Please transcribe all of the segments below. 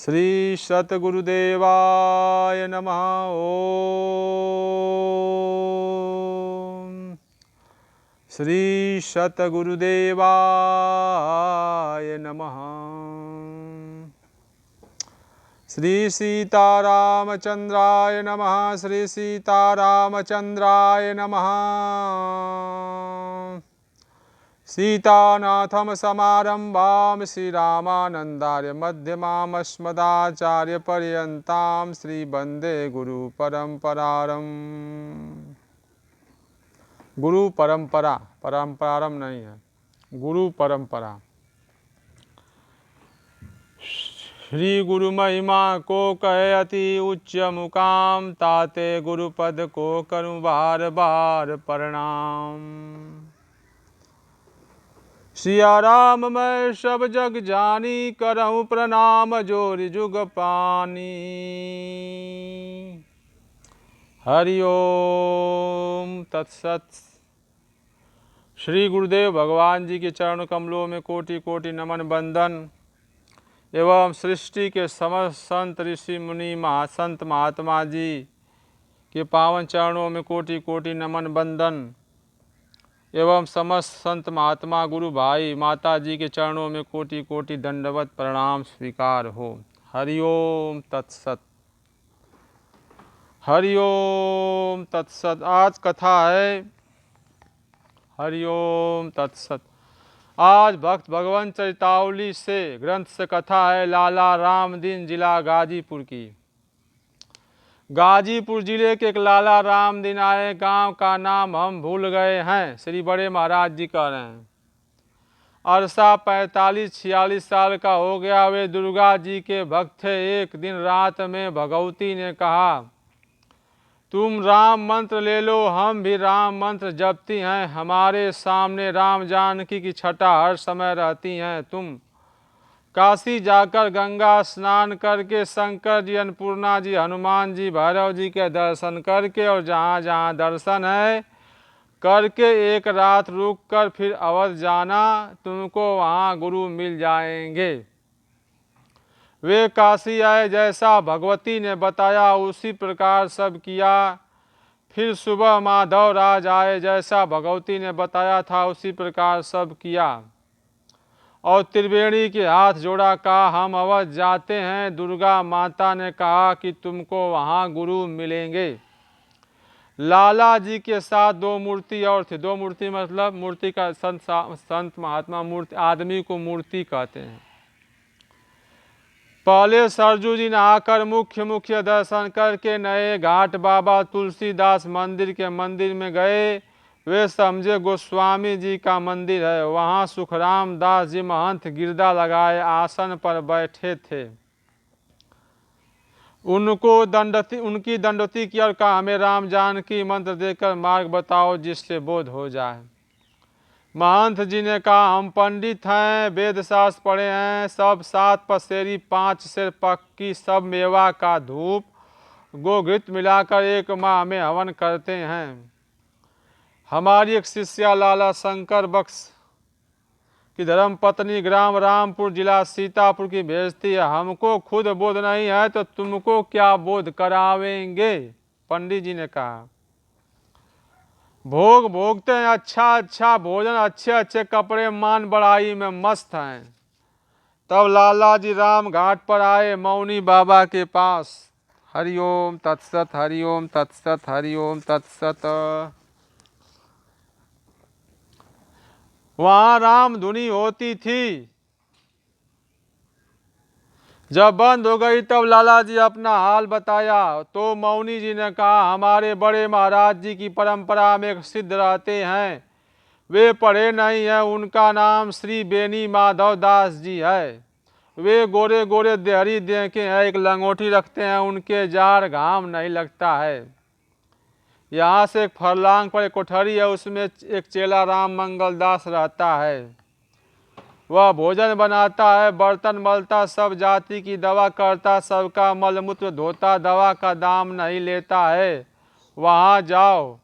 श्री सतगुरुदेवाय नमः। ओम श्री सतगुरुदेवाय नमः। श्री सीतारामचंद्राय नमः। श्री सीतारामचंद्राय नमः। सीतानाथम समारंभाम श्रीरामानंदार्य मध्यमामस्मदाचार्य पर्यंताम श्री वंदे गुरु परंपरारम। गुरु परंपरा, परंपरारम नहीं है, गुरु परंपरा। श्री गुरु महिमा को कहे अति उच्च मुकाम, ताते गुरुपद को करूं बार बार प्रणाम। सिया राम मैं सब जग जानी, करहूँ प्रणाम जोरि जुग पानी। हरि ओम तत्सत। श्री गुरुदेव भगवान जी के चरण कमलों में कोटि कोटि नमन बंदन एवं सृष्टि के समस्त संत ऋषि मुनि महासंत महात्मा जी के पावन चरणों में कोटि कोटि नमन बंदन एवं समस्त संत महात्मा गुरु भाई माता जी के चरणों में कोटि कोटि दंडवत प्रणाम स्वीकार हो। हरि ओम तत्सत। हरि ओम तत्सत। आज कथा है हरि ओम तत्सत। आज भक्त भगवान चरितावली से ग्रंथ से कथा है लाला रामदीन जिला गाजीपुर की। गाजीपुर जिले के एक लाला रामदीन आए, गांव का नाम हम भूल गए हैं। श्री बड़े महाराज जी कह रहे हैं। अरसा 45-46 साल का हो गया। वे दुर्गा जी के भक्त थे। एक दिन रात में भगवती ने कहा, तुम राम मंत्र ले लो। हम भी राम मंत्र जपती हैं। हमारे सामने राम जानकी की छटा हर समय रहती हैं। तुम काशी जाकर गंगा स्नान करके शंकर जी, अन्नपूर्णा जी, हनुमान जी, भैरव जी के दर्शन करके और जहाँ जहाँ दर्शन है करके एक रात रुक कर फिर अवध जाना। तुमको वहाँ गुरु मिल जाएंगे। वे काशी आए। जैसा भगवती ने बताया उसी प्रकार सब किया। फिर सुबह माधव राज आए। जैसा भगवती ने बताया था उसी प्रकार सब किया और त्रिवेणी के हाथ जोड़ा, कहा हम अवध जाते हैं। दुर्गा माता ने कहा कि तुमको वहाँ गुरु मिलेंगे। लाला जी के साथ दो मूर्ति और थे। दो मूर्ति मतलब मूर्ति का संत महात्मा मूर्ति, आदमी को मूर्ति कहते हैं। पहले सरजू जी नहाकर मुख्य दर्शन करके नए घाट बाबा तुलसीदास मंदिर के मंदिर में गए। वे समझे गोस्वामी जी का मंदिर है। वहाँ सुखराम दास जी महंत गिरदा लगाए आसन पर बैठे थे। उनकी दंडवती की और कहा, हमें राम जानकी मंत्र देकर मार्ग बताओ जिससे बोध हो जाए। महंत जी ने कहा, हम पंडित हैं, वेद शास्त्र पढ़े हैं। सब 7 पसेरी 5 सेर पक्की सब मेवा का धूप गोघृत मिलाकर 1 माह में हवन करते हैं। हमारी एक शिष्या लाला शंकर बख्श की धर्म पत्नी ग्राम रामपुर जिला सीतापुर की भेजती है। हमको खुद बोध नहीं है तो तुमको क्या बोध करावेंगे। पंडित जी ने कहा, भोग भोगते हैं, अच्छा भोजन, अच्छे कपड़े, मान बढ़ाई में मस्त हैं। तब लाला जी राम घाट पर आए मौनी बाबा के पास। हरि ओम तत्सत। हरि ओम तत्सत। हरि ओम तत्सत। वहां राम धुनी होती थी। जब बंद हो गई तब लाला जी अपना हाल बताया तो मौनी जी ने कहा, हमारे बड़े महाराज जी की परंपरा में एक सिद्ध रहते हैं। वे पढ़े नहीं हैं। उनका नाम श्री बेनी माधव दास जी है। वे गोरे गोरे देहरी देह के हैं। एक लंगोटी रखते हैं। उनके जार घाम नहीं लगता है। यहाँ से एक फरलांग पर एक कोठरी है। उसमें एक चेला राम मंगल दास रहता है। वह भोजन बनाता है, बर्तन मलता, सब जाति की दवा करता, सबका मलमूत्र धोता, दवा का दाम नहीं लेता है। वहाँ जाओ।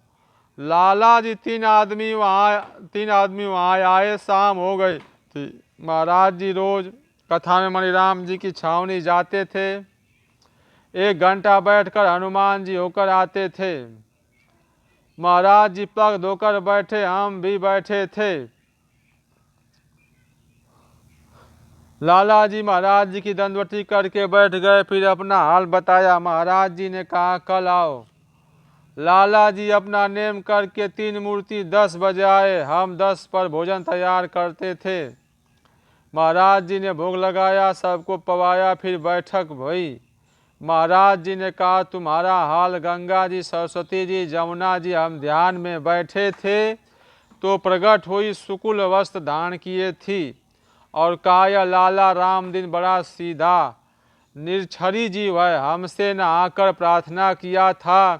लाला जी 3 आदमी वहाँ आए। शाम हो गई थी। महाराज जी रोज कथा में मणिराम जी की छावनी जाते थे, 1 घंटा बैठकर हनुमान जी होकर आते थे। महाराज जी पग धोकर बैठे, हम भी बैठे थे। लाला जी महाराज जी की दंडवती करके बैठ गए, फिर अपना हाल बताया। महाराज जी ने कहा कल आओ। लाला जी अपना नेम करके 3 मूर्ति 10 बजे आए। हम 10 पर भोजन तैयार करते थे। महाराज जी ने भोग लगाया, सबको पवाया, फिर बैठक हुई। महाराज जी ने कहा तुम्हारा हाल। गंगा जी, सरस्वती जी, जमुना जी, हम ध्यान में बैठे थे तो प्रकट हुई, शुक्ल वस्त्र धारण किए थी और कहा यह लाला राम दिन बड़ा सीधा निर्छरी जीव है, हमसे न आकर प्रार्थना किया था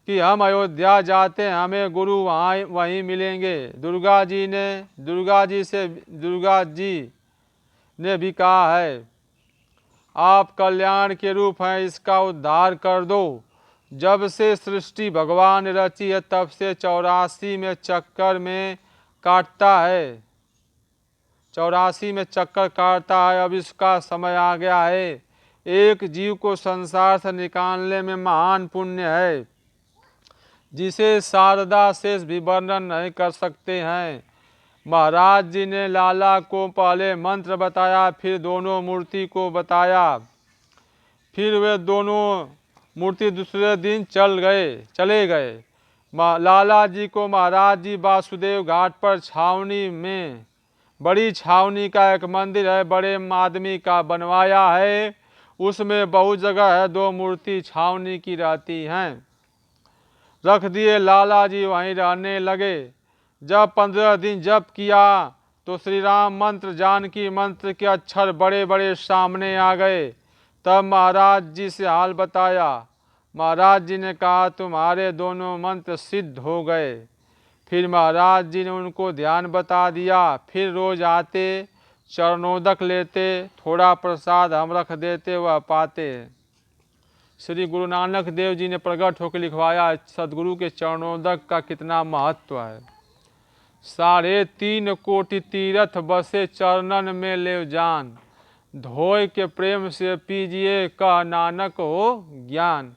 कि हम अयोध्या जाते हैं, हमें गुरु वहीं मिलेंगे। दुर्गा जी ने भी कहा है आप कल्याण के रूप हैं, इसका उद्धार कर दो। जब से सृष्टि भगवान रची है तब से 84 में चक्कर में काटता है, 84 में चक्कर काटता है। अब इसका समय आ गया है। एक जीव को संसार से निकालने में महान पुण्य है, जिसे शारदा शेष भी वर्णन नहीं कर सकते हैं। महाराज जी ने लाला को पहले मंत्र बताया, फिर दोनों मूर्ति को बताया। फिर वे दोनों मूर्ति दूसरे दिन चले गए। लाला जी को महाराज जी वासुदेव घाट पर छावनी में, बड़ी छावनी का एक मंदिर है, बड़े आदमी का बनवाया है। उसमें बहुत जगह है, 2 मूर्ति छावनी की रहती हैं। रख दिए। लाला जी वहीं रहने लगे। जब 15 दिन जप किया तो श्री राम मंत्र, जानकी मंत्र के अक्षर बड़े बड़े सामने आ गए। तब महाराज जी से हाल बताया। महाराज जी ने कहा तुम्हारे दोनों मंत्र सिद्ध हो गए। फिर महाराज जी ने उनको ध्यान बता दिया। फिर रोज आते, चरणोदक लेते, थोड़ा प्रसाद हम रख देते, वह पाते। श्री गुरु नानक देव जी ने प्रकट होकर लिखवाया सदगुरु के चरणोदक का कितना महत्व है। 3.5 कोटि तीर्थ बसे चरणन में ले जान, धोय के प्रेम से पीजिए का नानक हो ज्ञान।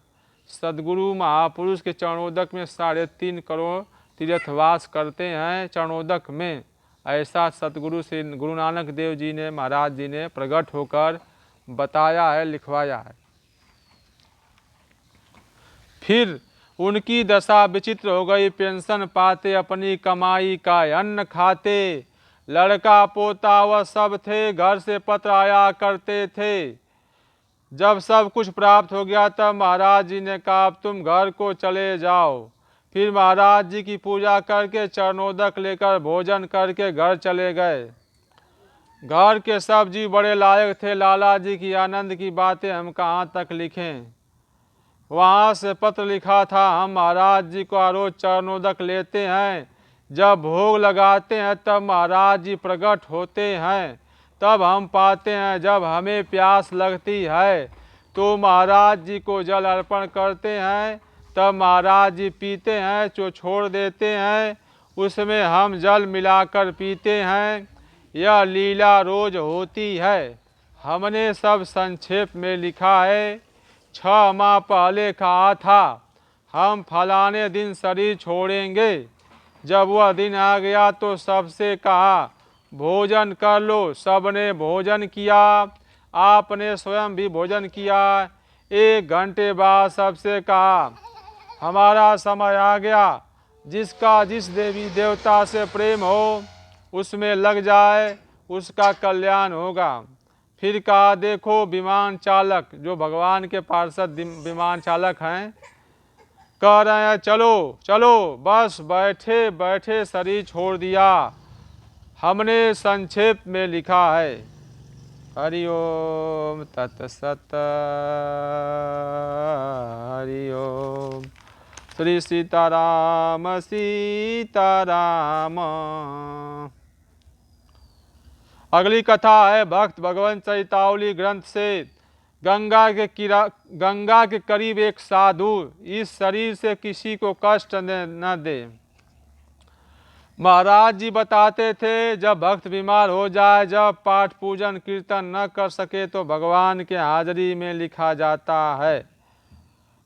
सदगुरु महापुरुष के चरणोदक में 3.5 करोड़ तीर्थवास करते हैं चरणोदक में। ऐसा सतगुरु श्री गुरु नानक देव जी ने, महाराज जी ने प्रकट होकर बताया है, लिखवाया है। फिर उनकी दशा विचित्र हो गई। पेंशन पाते, अपनी कमाई का अन्न खाते, लड़का पोता वह सब थे, घर से पत्र आया करते थे। जब सब कुछ प्राप्त हो गया तब महाराज जी ने कहा अब तुम घर को चले जाओ। फिर महाराज जी की पूजा करके चरणोदक लेकर भोजन करके घर चले गए। घर के सब जीव बड़े लायक थे। लाला जी की आनंद की बातें हम कहाँ तक लिखें। वहाँ से पत्र लिखा था, हम महाराज जी को रोज चरणोदक लेते हैं, जब भोग लगाते हैं तब महाराज जी प्रकट होते हैं, तब हम पाते हैं। जब हमें प्यास लगती है तो महाराज जी को जल अर्पण करते हैं, तब महाराज जी पीते हैं, जो छोड़ देते हैं उसमें हम जल मिलाकर पीते हैं। यह लीला रोज होती है। हमने सब संक्षेप में लिखा है। 6 माह पहले कहा था हम फलाने दिन शरीर छोड़ेंगे। जब वह दिन आ गया तो सबसे कहा भोजन कर लो। सबने भोजन किया, आपने स्वयं भी भोजन किया। 1 घंटे बाद सबसे कहा हमारा समय आ गया। जिसका जिस देवी देवता से प्रेम हो उसमें लग जाए, उसका कल्याण होगा। फिर कहा देखो विमान चालक, जो भगवान के पार्षद विमान चालक हैं, कह रहे हैं चलो चलो, बस बैठे बैठे शरीर छोड़ दिया। हमने संक्षेप में लिखा है। हरि ओम तत्सत। हरि ओम। श्री सीताराम सीताराम। अगली कथा है भक्त भगवंत चैतावली ग्रंथ से। गंगा के करीब एक साधु, इस शरीर से किसी को कष्ट न दे। महाराज जी बताते थे, जब भक्त बीमार हो जाए, जब पाठ पूजन कीर्तन न कर सके तो भगवान के हाजिरी में लिखा जाता है,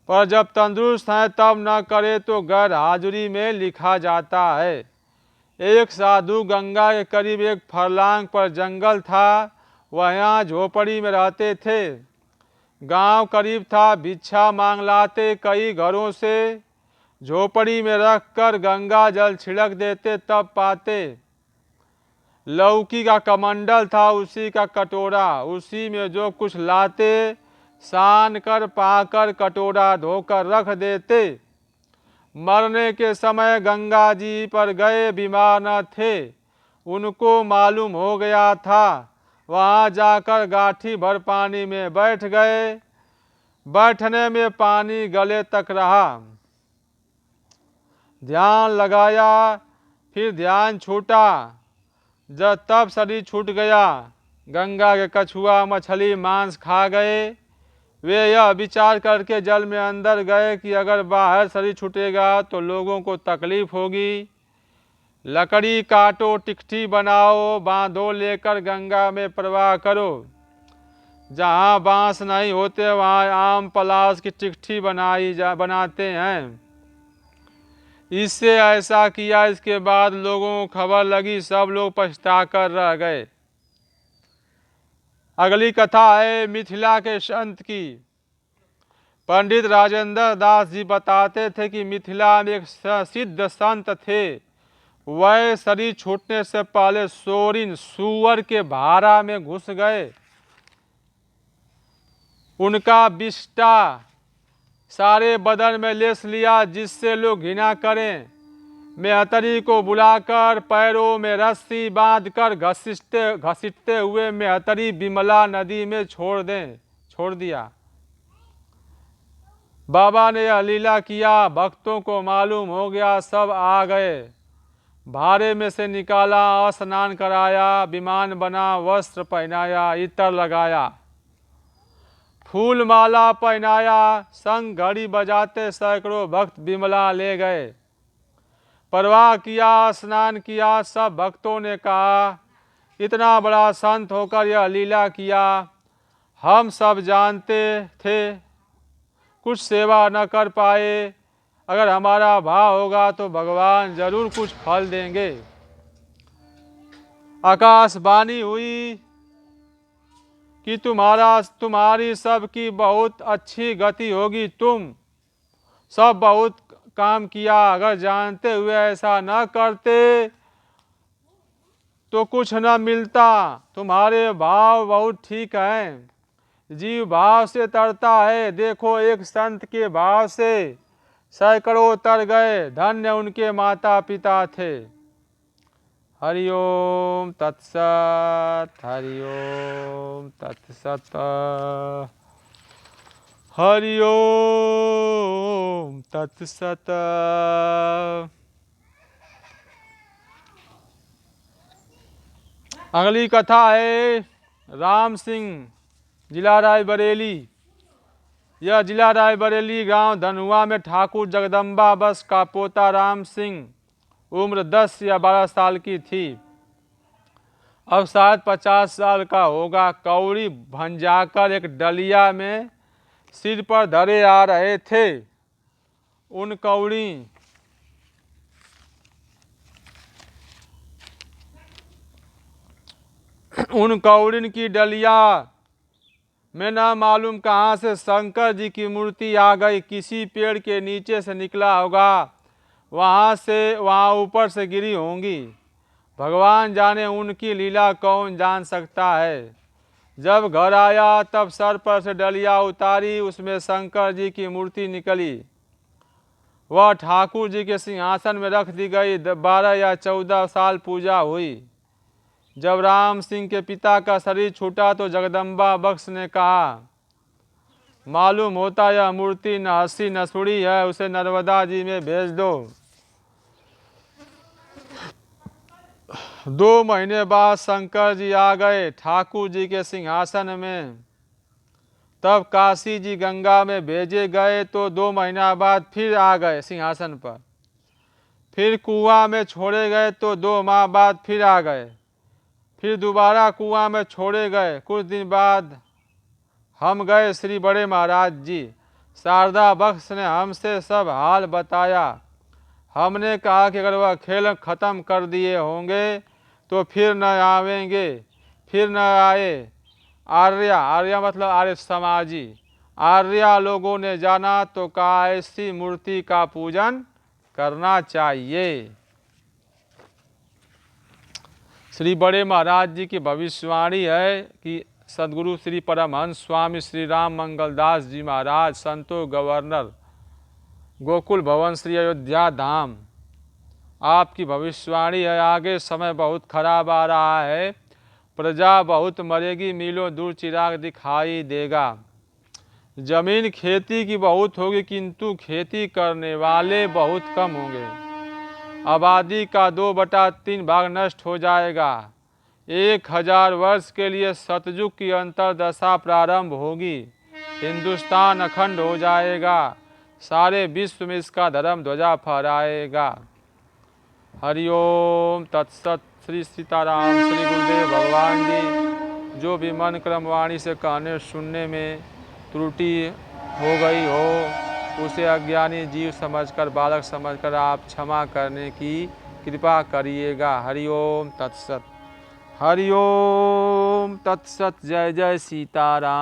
पर जब तंदुरुस्त हैं तब न करे तो गैर हाजिरी में लिखा जाता है। एक साधु गंगा के करीब एक फरलांग पर जंगल था, वह यहाँ झोपड़ी में रहते थे। गांव करीब था, भिक्षा मांग लाते कई घरों से, झोपड़ी में रखकर गंगा जल छिड़क देते तब पाते। लौकी का कमंडल था, उसी का कटोरा, उसी में जो कुछ लाते, सान कर पाकर कटोरा धोकर रख देते। मरने के समय गंगा जी पर गए, बीमार न थे, उनको मालूम हो गया था। वहाँ जाकर गाठी भर पानी में बैठ गए, बैठने में पानी गले तक रहा। ध्यान लगाया, फिर ध्यान छूटा, जब तब शरीर छूट गया। गंगा के कछुआ मछली मांस खा गए। वे यह विचार करके जल में अंदर गए कि अगर बाहर शरीर छूटेगा तो लोगों को तकलीफ होगी। लकड़ी काटो, टिकठी बनाओ, बांधो, लेकर गंगा में प्रवाह करो। जहाँ बांस नहीं होते वहाँ आम पलाश की टिकठी बनाते हैं। इससे ऐसा किया। इसके बाद लोगों को खबर लगी, सब लोग पछता कर रह गए। अगली कथा है मिथिला के संत की। पंडित राजेंद्र दास जी बताते थे कि मिथिला में एक सिद्ध संत थे। वह शरीर छूटने से पहले सोरिन सूअर के भारा में घुस गए। उनका विष्टा सारे बदन में लेस लिया, जिससे लोग घृणा करें। मेहतरी को बुलाकर पैरों में रस्सी बांधकर घसीटते हुए मेहतरी विमला नदी में छोड़ दिया। बाबा ने यह लीला किया, भक्तों को मालूम हो गया, सब आ गए। भारे में से निकाला, स्नान कराया, विमान बना, वस्त्र पहनाया, इत्र लगाया, फूल माला पहनाया, संग घड़ी बजाते सैकड़ों भक्त विमला ले गए। परवाह किया, स्नान किया। सब भक्तों ने कहा, इतना बड़ा संत होकर यह लीला किया, हम सब जानते थे कुछ सेवा न कर पाए। अगर हमारा भाव होगा तो भगवान जरूर कुछ फल देंगे। आकाशवाणी हुई कि तुम्हारी सबकी बहुत अच्छी गति होगी, तुम सब बहुत काम किया, अगर जानते हुए ऐसा न करते तो कुछ न मिलता। तुम्हारे भाव बहुत ठीक हैं, जीव भाव से तरता है। देखो, एक संत के भाव से सैकड़ों तर गए, धन्य उनके माता पिता थे। हरि ओम तत्सत, हरि ओम तत्सत, हरि ओम तत्सत। अगली कथा है राम सिंह, जिला रायबरेली। यह जिला रायबरेली गांव धनुआ में ठाकुर जगदम्बा बस का पोता राम सिंह उम्र 10 या 12 साल की थी। अब शायद 50 साल का होगा। कौड़ी भंजाकर एक डलिया में सिर पर धरे आ रहे थे। उन कौड़िन की डलिया में न मालूम कहाँ से शंकर जी की मूर्ति आ गई। किसी पेड़ के नीचे से निकला होगा, वहाँ ऊपर से गिरी होंगी। भगवान जाने उनकी लीला, कौन जान सकता है। जब घर आया तब सर पर से डलिया उतारी, उसमें शंकर जी की मूर्ति निकली। वह ठाकुर जी के सिंहासन में रख दी गई। 12 या 14 साल पूजा हुई। जब राम सिंह के पिता का शरीर छूटा तो जगदम्बा बख्श ने कहा, मालूम होता यह मूर्ति न हंसी न सुड़ी है, उसे नर्मदा जी में भेज दो। 2 महीने बाद शंकर जी आ गए ठाकुर जी के सिंहासन में। तब काशी जी गंगा में भेजे गए तो 2 महीना बाद फिर आ गए सिंहासन पर। फिर कुआं में छोड़े गए तो 2 माह बाद फिर आ गए। फिर दोबारा कुआं में छोड़े गए। कुछ दिन बाद हम गए श्री बड़े महाराज जी। शारदा बख्श ने हमसे सब हाल बताया। हमने कहा कि अगर वह खेल ख़त्म कर दिए होंगे तो फिर न आवेंगे। फिर न आए। आर्या मतलब आर्य समाजी आर्या लोगों ने जाना तो कहा ऐसी मूर्ति का पूजन करना चाहिए। श्री बड़े महाराज जी की भविष्यवाणी है कि सदगुरु श्री परमहंस स्वामी श्री राम मंगलदास जी महाराज संतो गवर्नर गोकुल भवन श्री अयोध्या धाम, आपकी भविष्यवाणी है। आगे समय बहुत खराब आ रहा है, प्रजा बहुत मरेगी, मीलों दूर चिराग दिखाई देगा। जमीन खेती की बहुत होगी किंतु खेती करने वाले बहुत कम होंगे। आबादी का 2/3 भाग नष्ट हो जाएगा। 1000 वर्ष के लिए सतयुग की अंतरदशा प्रारंभ होगी। हिंदुस्तान अखंड हो जाएगा। सारे विश्व में इसका धर्म ध्वजा फहराएगा। हरिओम तत्सत। श्री सीताराम। श्री गुरुदेव भगवान जी। जो भी मन क्रम वाणी से कहने सुनने में त्रुटि हो गई हो उसे अज्ञानी जीव समझकर, बालक समझकर आप क्षमा करने की कृपा करिएगा। हरिओम तत्सत। हरिओम तत्सत। जय जय सीताराम।